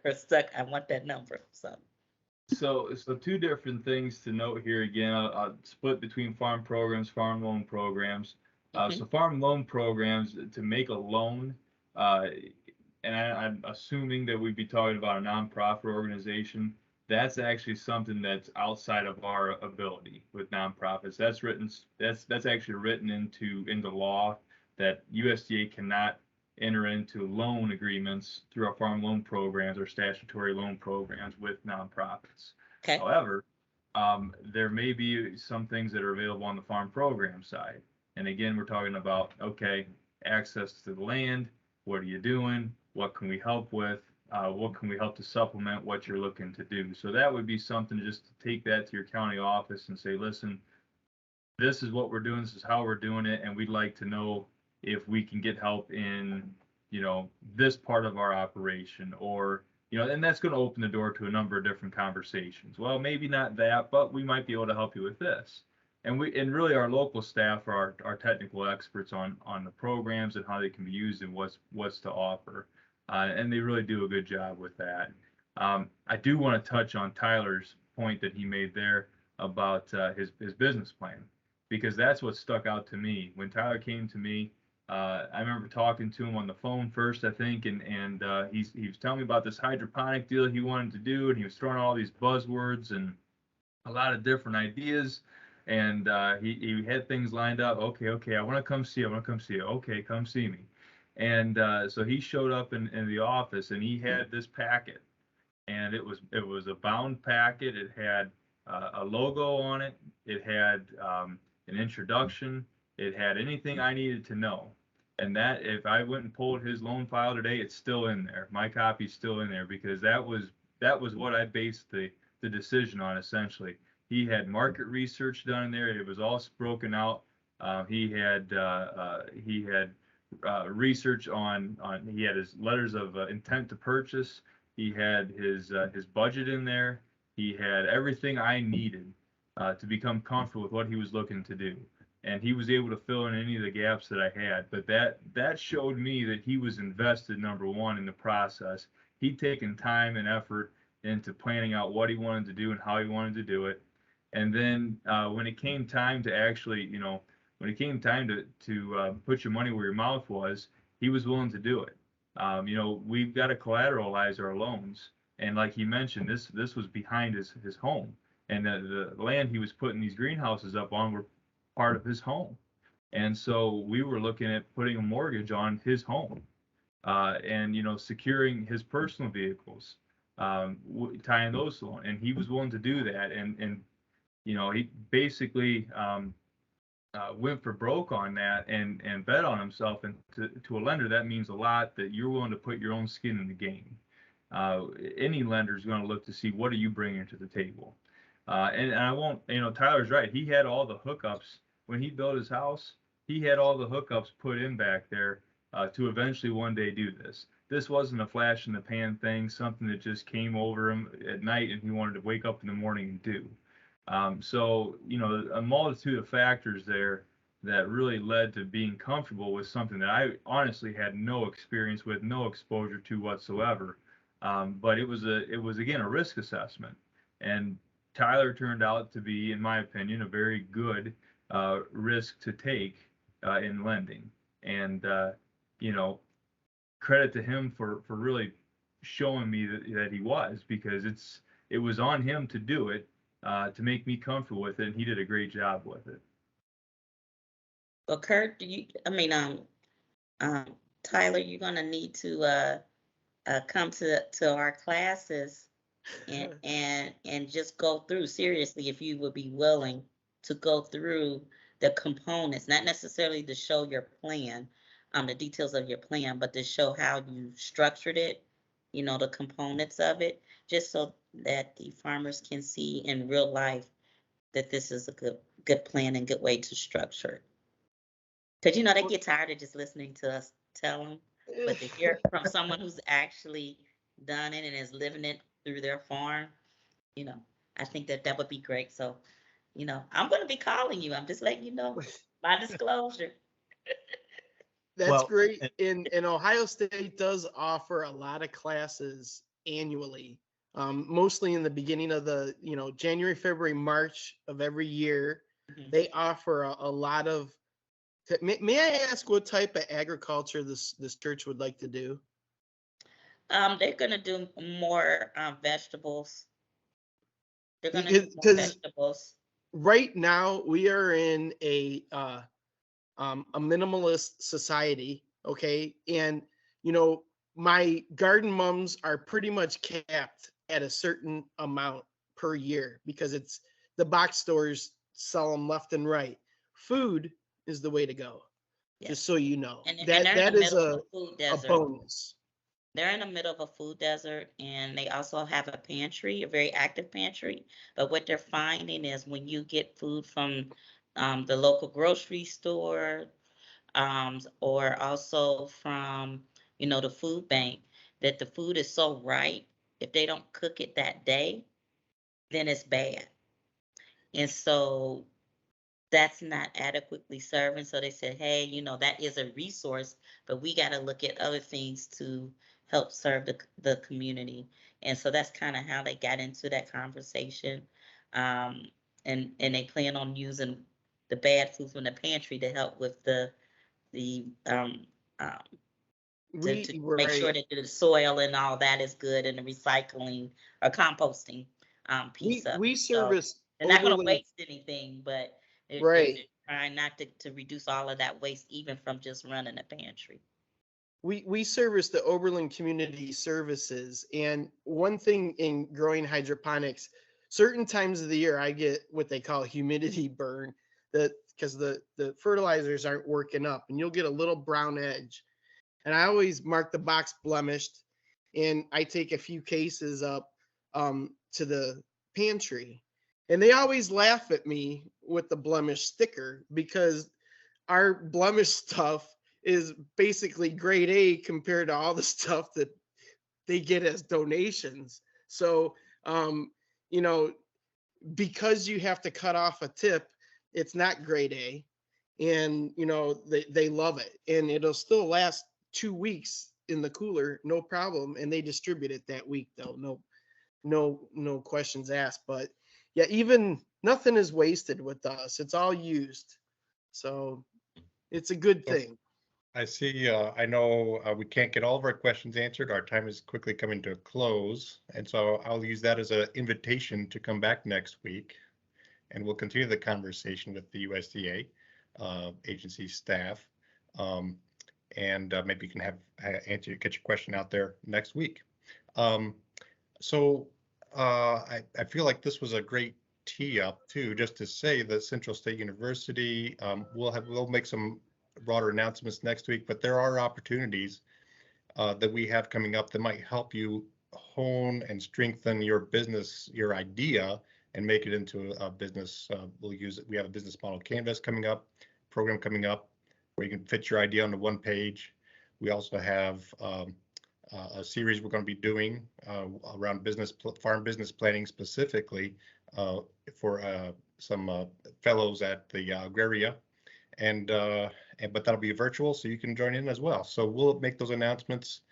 D: are stuck. I want that number.
B: So two different things to note here again. I'll split between farm programs, farm loan programs. So farm loan programs, to make a loan, and I'm assuming that we'd be talking about a nonprofit organization. That's actually something that's outside of our ability with nonprofits. That's actually written into law that USDA cannot enter into loan agreements through our farm loan programs or statutory loan programs with nonprofits.
D: Okay.
B: However, there may be some things that are available on the farm program side. And again, we're talking about, okay, access to the land. What are you doing? What can we help with? What can we help to supplement what you're looking to do? So that would be something, just to take that to your county office and say, listen, this is what we're doing. This is how we're doing it. And we'd like to know if we can get help in, this part of our operation, or, and that's going to open the door to a number of different conversations. Well, maybe not that, but we might be able to help you with this. And really our local staff are our technical experts on the programs and how they can be used and what's to offer. And they really do a good job with that. I do want to touch on Tyler's point that he made there about his business plan, because that's what stuck out to me. When Tyler came to me, I remember talking to him on the phone first, I think, and he was telling me about this hydroponic deal he wanted to do, and he was throwing all these buzzwords and a lot of different ideas. And he had things lined up. Okay, I want to come see you. Okay, come see me. And so he showed up in the office, and he had this packet, and it was a bound packet. It had a logo on it. It had an introduction. It had anything I needed to know. And that, if I went and pulled his loan file today, it's still in there. My copy's still in there, because that was what I based the decision on, essentially. He had market research done in there. It was all broken out. He had research on he had his letters of intent to purchase. He had his budget in there. He had everything I needed to become comfortable with what he was looking to do. And he was able to fill in any of the gaps that I had. But that showed me that he was invested, number one, in the process. He'd taken time and effort into planning out what he wanted to do and how he wanted to do it. And then when it came time to actually, when it came time to put your money where your mouth was, he was willing to do it. We've got to collateralize our loans. And like he mentioned, this was behind his home. And the land he was putting these greenhouses up on were part of his home. And so we were looking at putting a mortgage on his home, and, securing his personal vehicles, tying those to, and he was willing to do that. And he basically went for broke on that and bet on himself. And to a lender, that means a lot, that you're willing to put your own skin in the game. Any lender is going to look to see, what are you bringing to the table? And I won't, Tyler's right. He had all the hookups when he built his house. He had all the hookups put in back there to eventually one day do this. This wasn't a flash in the pan thing, something that just came over him at night and he wanted to wake up in the morning and do. So, a multitude of factors there that really led to being comfortable with something that I honestly had no experience with, no exposure to whatsoever. But it was again a risk assessment, and Tyler turned out to be, in my opinion, a very good risk to take in lending. And you know, credit to him for really showing me that he was, because it was on him to do it, to make me comfortable with it, and he did a great job with it.
D: Well, Kurt, Tyler, you're gonna need to come to our classes and just go through seriously, if you would be willing to go through the components, not necessarily to show your plan, the details of your plan, but to show how you structured it, the components of it, just so that the farmers can see in real life that this is a good plan and good way to structure it. Because they get tired of just listening to us tell them, but to hear from someone who's actually done it and is living it through their farm, I think that would be great. So, I'm going to be calling you. I'm just letting you know my disclosure.
E: That's
C: Well,
E: great. And Ohio State does offer a lot of classes annually, mostly in the beginning of the, January, February, March of every year.
D: Mhm.
E: They offer a lot of. May I ask what type of agriculture this church would like to do?
D: They're going to do more vegetables. They're going to do more
E: Because
D: vegetables.
E: right now we are in a minimalist society, okay? And my garden mums are pretty much capped at a certain amount per year because it's the box stores sell them left and right. Food is the way to go.
D: Yeah.
E: Just so you know.
D: And
E: that
D: they're in
E: that
D: the
E: is
D: middle of
E: a
D: food
E: a
D: desert.
E: bonus.
D: They're in the middle of a food desert, and they also have a pantry, a very active pantry. But what they're finding is when you get food from the local grocery store, or also from, the food bank, that the food is so ripe, if they don't cook it that day, then it's bad. And so that's not adequately serving. So they said, hey, that is a resource, but we got to look at other things to help serve the community. And so that's kind of how they got into that conversation. And they plan on using the bad food from the pantry to help with the um, to
E: We were
D: make sure that the soil and all that is good, and the recycling or composting piece of
E: we
D: it. So
E: service
D: they're not going to
E: Oberlin,
D: waste anything, but they're
E: right.
D: trying not to reduce all of that waste, even from just running a pantry.
E: We service the Oberlin Community Services, and one thing in growing hydroponics, certain times of the year I get what they call humidity burn, that because the fertilizers aren't working up, and you'll get a little brown edge. And I always mark the box blemished, and I take a few cases up to the pantry, and they always laugh at me with the blemish sticker because our blemish stuff is basically grade A compared to all the stuff that they get as donations. So, you know, because you have to cut off a tip, it's not grade A. And, they love it. And it'll still last 2 weeks in the cooler, no problem. And they distribute it that week, though. No questions asked. But yeah, even nothing is wasted with us. It's all used. So it's a good
A: So
E: thing.
A: I see, I know we can't get all of our questions answered. Our time is quickly coming to a close. And so I'll use that as an invitation to come back next week. And we'll continue the conversation with the USDA agency staff. And maybe you can get your question out there next week. So I feel like this was a great tee up too, just to say that Central State University, we'll make some broader announcements next week, but there are opportunities that we have coming up that might help you hone and strengthen your business, your idea, and make it into a business. We have a business model canvas program coming up, where you can fit your idea onto one page. We also have a series we're going to be doing around farm business planning, specifically for some fellows at the Agraria. but that'll be virtual, so you can join in as well. So we'll make those announcements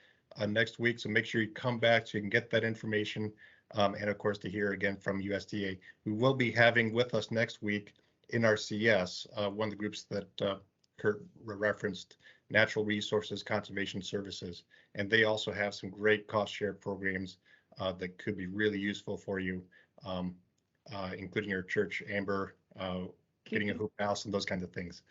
A: next week. So make sure you come back so you can get that information. And of course, to hear again from USDA. We will be having with us next week in our CS, one of the groups that Kurt referenced, Natural Resources Conservation Services. And they also have some great cost share programs that could be really useful for you, including your church, Amber, getting a hoop house and those kinds of things.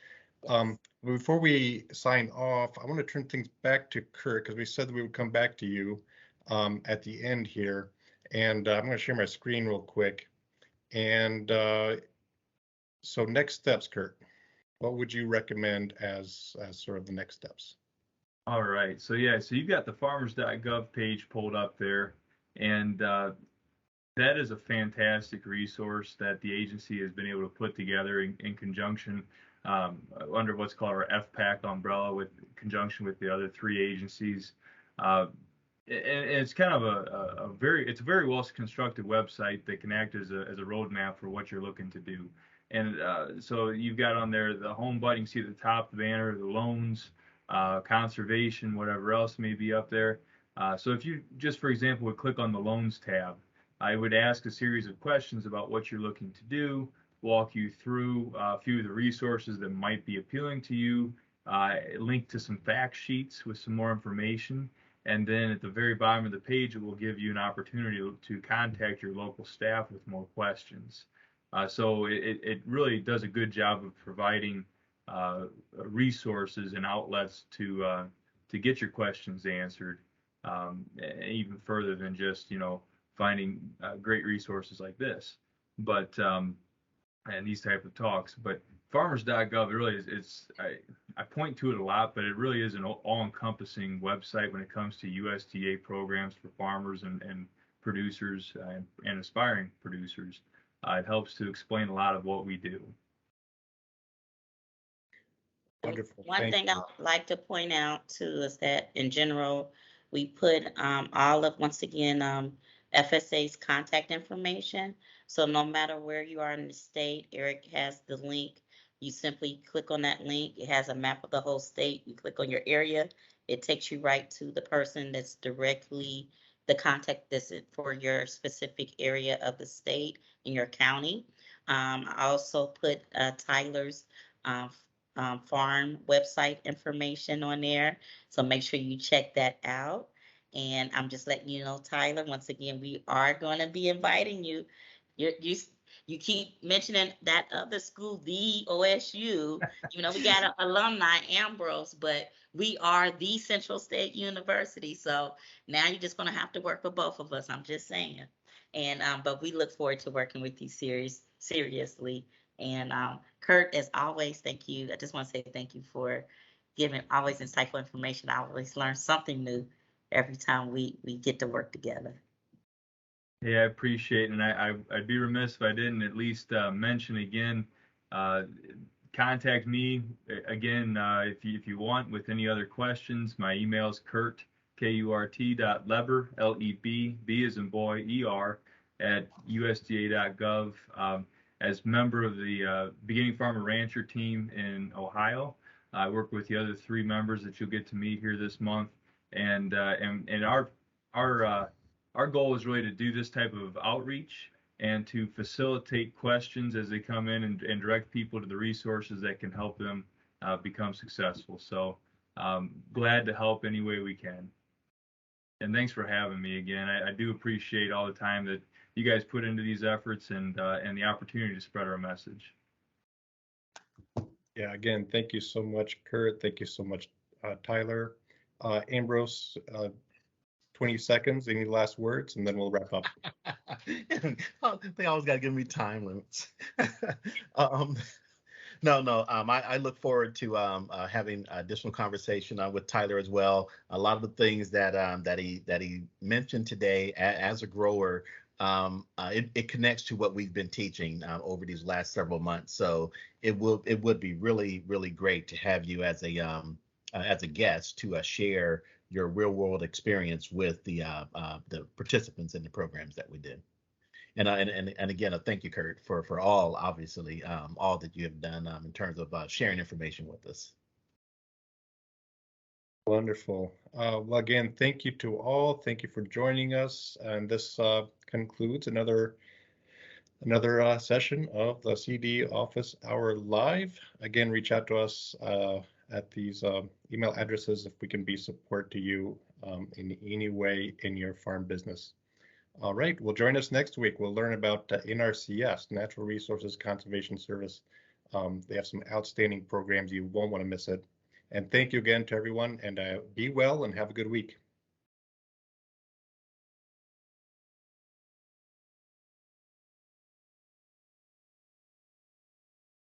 A: Before we sign off, I want to turn things back to Kurt because we said that we would come back to you at the end here. And I'm going to share my screen real quick. And so next steps, Kurt, what would you recommend as sort of the next steps?
B: All right. So yeah, so you've got the farmers.gov page pulled up there. And that is a fantastic resource that the agency has been able to put together in conjunction under what's called our FPAC umbrella, with conjunction with the other 3 agencies. And it's kind of a very well constructed website that can act as a roadmap for what you're looking to do. And so you've got on there the home button. You can see at the top the banner, the loans, conservation, whatever else may be up there. So if you just, for example, would click on the loans tab, I would ask a series of questions about what you're looking to do, walk you through a few of the resources that might be appealing to you, link to some fact sheets with some more information. And then at the very bottom of the page, it will give you an opportunity to contact your local staff with more questions. So it really does a good job of providing resources and outlets to get your questions answered, even further than just, finding great resources like this, but and these type of talks. But farmers.gov, it really is, I point to it a lot, but it really is an all-encompassing website when it comes to USDA programs for farmers and producers and aspiring producers. It helps to explain a lot of what we do.
A: Wonderful.
D: One thing I would like to point out too is that in general, we put all of, once again, FSA's contact information. So no matter where you are in the state, Eric has the link. You simply click on that link. It has a map of the whole state. You click on your area. It takes you right to the person that's directly the contact that's for your specific area of the state in your county. I also put Tyler's farm website information on there. So make sure you check that out. And I'm just letting you know, Tyler, once again, we are going to be inviting you. You keep mentioning that other school, the OSU. We got an alumni, Ambrose, but we are the Central State University. So now you're just going to have to work with both of us. I'm just saying. And but we look forward to working with you seriously. And Kurt, as always, thank you. I just want to say thank you for giving always insightful information. I always learn something new every time we get to work together.
B: Yeah, I appreciate it. And I'd be remiss if I didn't at least mention again, contact me again if you want with any other questions. My email is Kurt, KURT.Leber, LEB, B as in boy, ER, at USDA.gov. As member of the Beginning Farmer Rancher team in Ohio, I work with the other 3 members that you'll get to meet here this month. And our goal is really to do this type of outreach and to facilitate questions as they come in and direct people to the resources that can help them become successful. So glad to help any way we can. And thanks for having me again. I do appreciate all the time that you guys put into these efforts and the opportunity to spread our message.
A: Yeah, again, thank you so much, Kurt. Thank you so much, Tyler. Ambrose, 20 seconds, any last words, and then we'll wrap up.
C: They always got to give me time limits. I look forward to having additional conversation with Tyler as well. A lot of the things that he mentioned today as a grower, it connects to what we've been teaching over these last several months. So it would be really, really great to have you as a guest to share your real world experience with the participants in the programs that we did. And again, a thank you, Kurt, for all, obviously, all that you have done in terms of sharing information with us.
A: Wonderful. Well, again, thank you to all. Thank you for joining us. And this concludes another session of the CD Office Hour Live. Again, reach out to us at these email addresses if we can be support to you in any way in your farm business. All right, well, join us next week. We'll learn about NRCS, Natural Resources Conservation Service. They have some outstanding programs. You won't want to miss it. And thank you again to everyone, and be well and have a good week.